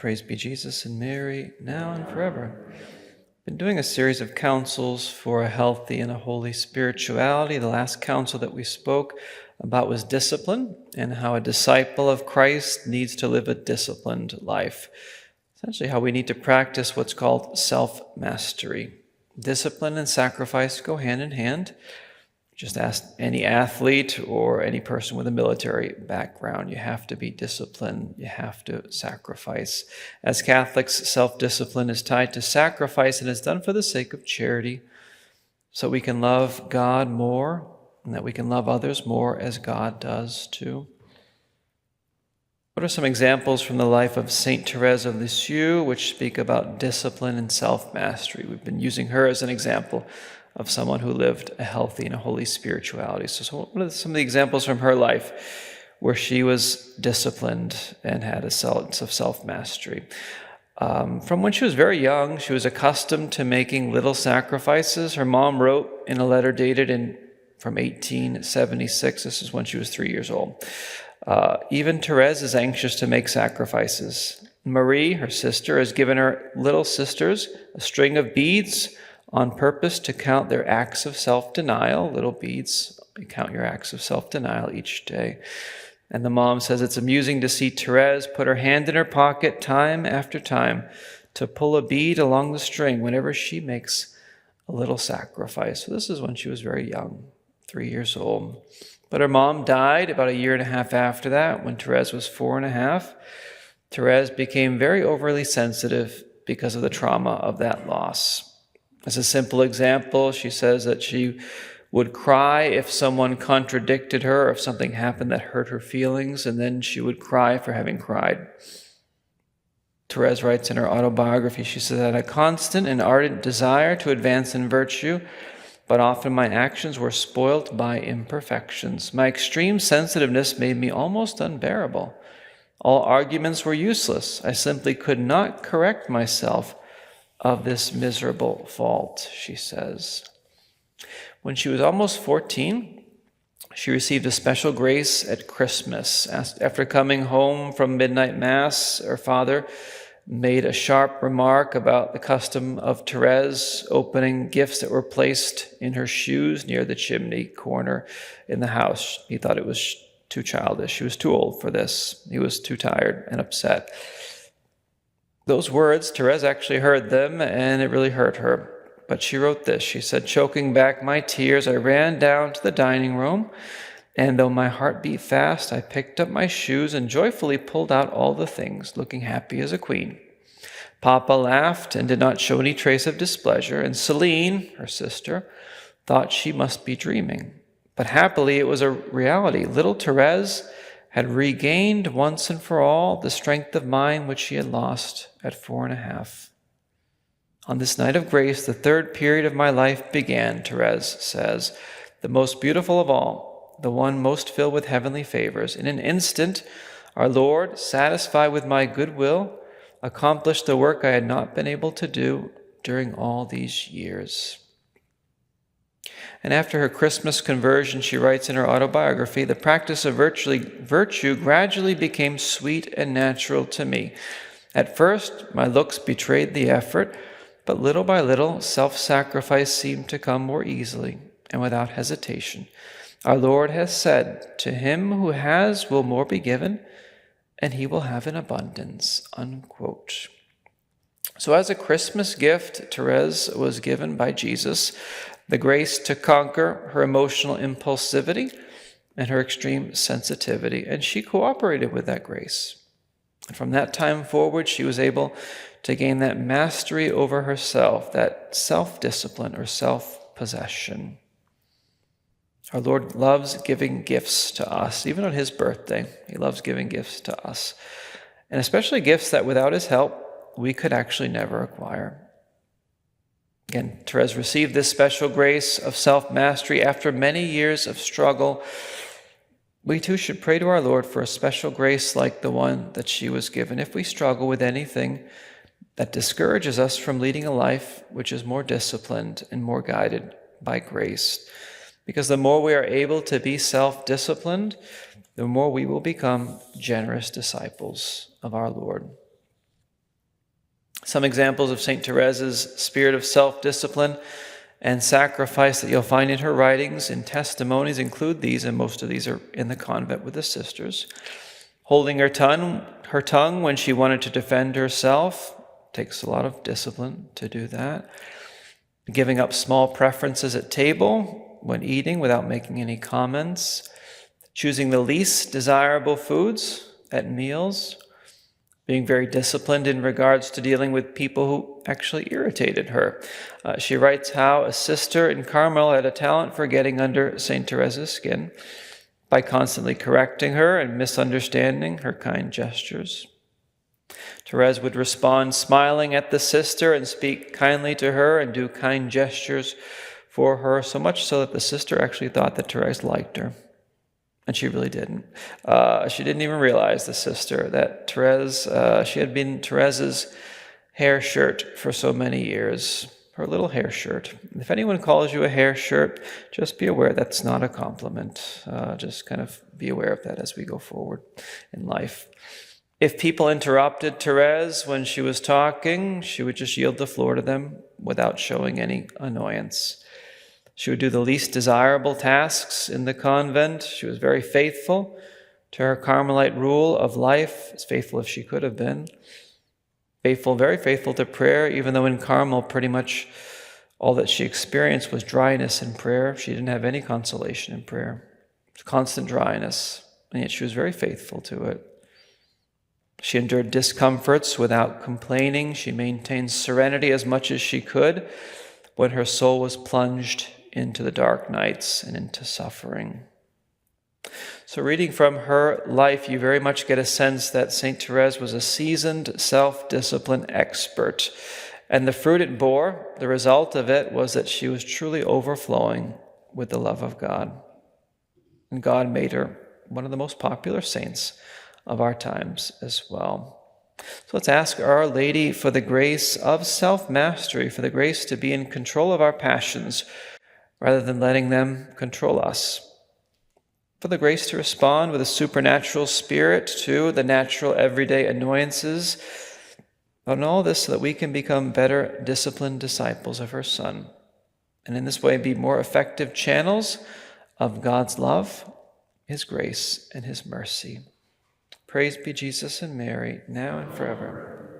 Praise be Jesus and Mary, now and forever. Been doing a series of counsels for a healthy and a holy spirituality. The last counsel that we spoke about was discipline and how a disciple of Christ needs to live a disciplined life. Essentially how we need to practice what's called self-mastery. Discipline and sacrifice go hand in hand. Just ask any athlete or any person with a military background. You have to be disciplined. You have to sacrifice. As Catholics, self-discipline is tied to sacrifice and is done for the sake of charity, so we can love God more and that we can love others more as God does too. What are some examples from the life of Saint Thérèse of Lisieux which speak about discipline and self-mastery? We've been using her as an example of someone who lived a healthy and a holy spirituality. So what are some of the examples from her life where she was disciplined and had a sense of self-mastery? From when she was very young, she was accustomed to making little sacrifices. Her mom wrote in a letter dated from 1876, this is when she was 3 years old. Even Therese is anxious to make sacrifices. Marie, her sister, has given her little sisters a string of beads on purpose to count their acts of self-denial. Little beads, you count your acts of self-denial each day. And the mom says it's amusing to see Therese put her hand in her pocket time after time to pull a bead along the string whenever she makes a little sacrifice. So this is when she was very young, 3 years old. But her mom died about 1.5 years after that, when Therese was 4.5. Therese became very overly sensitive because of the trauma of that loss. As a simple example, she says that she would cry if someone contradicted her or if something happened that hurt her feelings, and then she would cry for having cried. Therese writes in her autobiography, she says, "I had a constant and ardent desire to advance in virtue, but often my actions were spoilt by imperfections. My extreme sensitiveness made me almost unbearable. All arguments were useless. I simply could not correct myself of this miserable fault," she says. When she was almost 14, she received a special grace at Christmas. After coming home from midnight mass, her father made a sharp remark about the custom of Therese opening gifts that were placed in her shoes near the chimney corner in the house. He thought it was too childish. She was too old for this. He was too tired and upset. Those words, Therese actually heard them, and it really hurt her. But she wrote this. She said, "Choking back my tears, I ran down to the dining room, and though my heart beat fast, I picked up my shoes and joyfully pulled out all the things, looking happy as a queen. Papa laughed and did not show any trace of displeasure, and Celine, her sister, thought she must be dreaming. But happily it was a reality. Little Therese had regained once and for all the strength of mind which she had lost at 4.5. On this night of grace, the third period of my life began," Therese says, "the most beautiful of all, the one most filled with heavenly favors. In an instant, our Lord, satisfied with my goodwill, accomplished the work I had not been able to do during all these years." And after her Christmas conversion, she writes in her autobiography, "The practice of virtue gradually became sweet and natural to me. At first, my looks betrayed the effort, but little by little, self-sacrifice seemed to come more easily and without hesitation. Our Lord has said, 'To him who has will more be given, and he will have in abundance,'" unquote. So as a Christmas gift, Therese was given by Jesus the grace to conquer her emotional impulsivity and her extreme sensitivity, and she cooperated with that grace. And from that time forward, she was able to gain that mastery over herself, that self-discipline or self-possession. Our Lord loves giving gifts to us, even on his birthday. He loves giving gifts to us, and especially gifts that without his help, we could actually never acquire. Again, Therese received this special grace of self-mastery after many years of struggle. We too should pray to our Lord for a special grace like the one that she was given if we struggle with anything that discourages us from leading a life which is more disciplined and more guided by grace. Because the more we are able to be self-disciplined, the more we will become generous disciples of our Lord. Some examples of St. Therese's spirit of self-discipline and sacrifice that you'll find in her writings and testimonies include these, and most of these are in the convent with the sisters. Holding her tongue when she wanted to defend herself. Takes a lot of discipline to do that. Giving up small preferences at table when eating without making any comments. Choosing the least desirable foods at meals. Being very disciplined in regards to dealing with people who actually irritated her. She writes how a sister in Carmel had a talent for getting under St. Therese's skin by constantly correcting her and misunderstanding her kind gestures. Therese would respond smiling at the sister and speak kindly to her and do kind gestures for her, so much so that the sister actually thought that Therese liked her. And she really didn't. She didn't even realize, the sister, that she had been Therese's hair shirt for so many years. Her little hair shirt. If anyone calls you a hair shirt, just be aware that's not a compliment. Just kind of be aware of that as we go forward in life. If people interrupted Therese when she was talking, she would just yield the floor to them without showing any annoyance. She would do the least desirable tasks in the convent. She was very faithful to her Carmelite rule of life, as faithful as she could have been. Very faithful to prayer, even though in Carmel pretty much all that she experienced was dryness in prayer. She didn't have any consolation in prayer. It was constant dryness, and yet she was very faithful to it. She endured discomforts without complaining. She maintained serenity as much as she could when her soul was plunged into the dark nights and into suffering. So reading from her life, you very much get a sense that St. Therese was a seasoned self-discipline expert. And the fruit it bore, the result of it, was that she was truly overflowing with the love of God. And God made her one of the most popular saints of our times as well. So let's ask Our Lady for the grace of self-mastery, for the grace to be in control of our passions rather than letting them control us. For the grace to respond with a supernatural spirit to the natural everyday annoyances, and all this so that we can become better disciplined disciples of her Son, and in this way be more effective channels of God's love, His grace, and His mercy. Praise be Jesus and Mary, now and forever.